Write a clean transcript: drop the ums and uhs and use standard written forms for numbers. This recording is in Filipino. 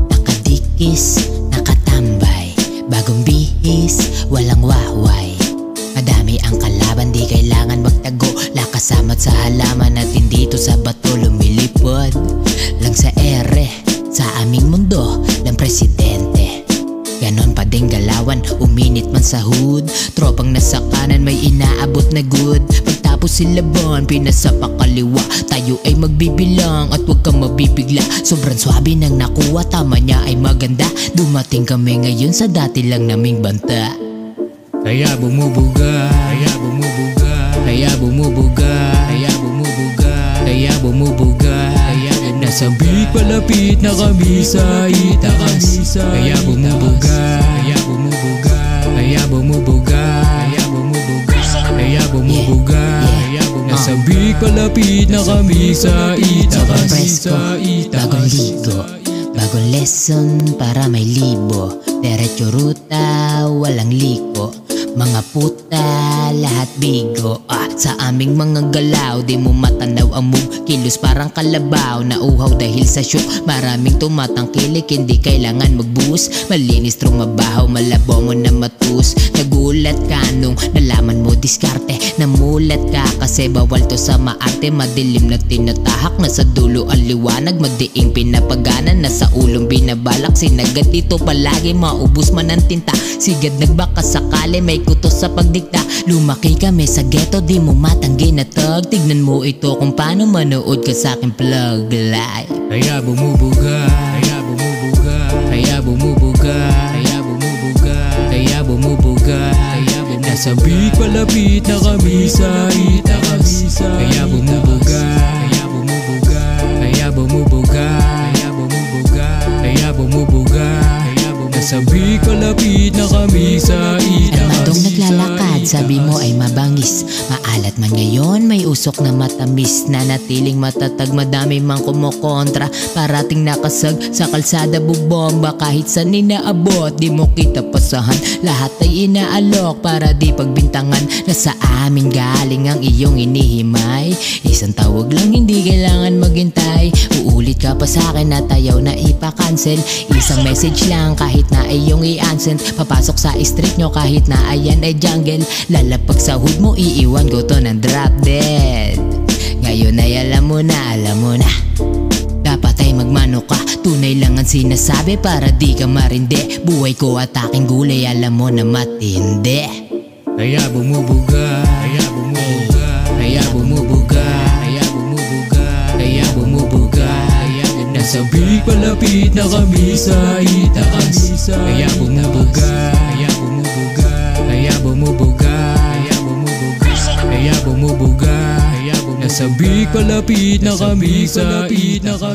Nakadikis, nakatambay, bagong bihis, walang waway. Madami ang kalaban, di kailangan magtago. Lakasamat sa halaman natin dito sa bato lumilipad. Lang sa ere, sa aming mundo, lang presidente. Ganon pa ding galawan, uminit man sa hood. Tropang nasa kanan may inaabot na good. Pagtapos silaban, pinasa pa kaliwa. Tayo ay magbibilang at huwag kang mabibigla. Sobrang swabe nang nakuha, tama niya ay maganda. Dumating kami ngayon sa dati lang naming banta. Kaya bumubuga, kaya bumubuga, kaya bumubuga, kaya bumubuga, kaya bumubuga, kaya nasa beat palapit na kami sa itaas. Kaya bumubuga, kaya bumubuga, kaya bumubuga, kaya bumubuga, kaya bumubuga, nasa beat palapit na kami sa itaas. Presko, bagong ligo, bagong lesson para may libo. Diretso ruta, walang liko. Mga puta, lahat bigo. Sa aming mga galaw, di mo matanaw ang move. Kilos parang kalabaw, nauhaw dahil sa shoot. Maraming tumatangkilik, hindi kailangan magbuhos. Malinis, trumabaho, malabo mo na matus. Nagulat ka nung nalaman mo diskarte. Namulat ka kasi bawal to sa maarte. Madilim na tinatahak, nasa dulo ang liwanag. Magdiing pinapaganan, nasa ulong binabalak. Sinagad dito palagi, maubos man ang tinta. Sigad nagbaka sakali, may kutos sa pagdikta. Lumaki kami sa ghetto, di mo matanggi na tag. Tignan mo ito kung paano manood ka sa aking plug live. Kaya bumubuga, kaya bumubuga, kaya bumubuga, kaya bumubuga, kaya bumubuga, kaya bumubuga. Nasa beat palapit na kami sa itaas. Kaya bumubuga, kaya bumubuga, kaya bumubuga, kaya bumubuga, kaya bumubuga, kaya bumubuga. Nasa beat palapit na kami sa itaas. Armadong naglalakad, sabi mo ay mabangis. Maalat man ngayon, may usok na matamis. Nanatiling matatag, madami mang kumokontra. Parating nakasag sa kalsada bubomba. Kahit saan inaabot, di mo kita pasahan. Lahat ay inaalok para di pagbintangan. Nasa amin galing ang iyong inihimay. Isang tawag lang, hindi kailangan maghintay. Uulit ka pa sa akin at ayaw na ipa-cancel. Isang message lang kahit na iyong i-unsend. Papasok sa street nyo kahit na ayan ay jungle. Lalapag sa hood mo, iiwan ko to ng drop dead. Ngayon ay alam mo na, alam mo na. Dapat ay magmano ka, tunay lang ang sinasabi para di ka marindi. Buhay ko at aking gulay, alam mo na matindi. Kaya bumubuga, kaya bumubuga, kaya bumubuga, kaya bumubuga, kaya bumubuga, kaya nasa beat palapit na kami sa itaas. Kaya bumubuga, kaya bumubuga, kaya bumubuga, kaya bumubuga, kaya bumubuga, kaya bumubuga. Nasa beat palapit na kami sa itaas.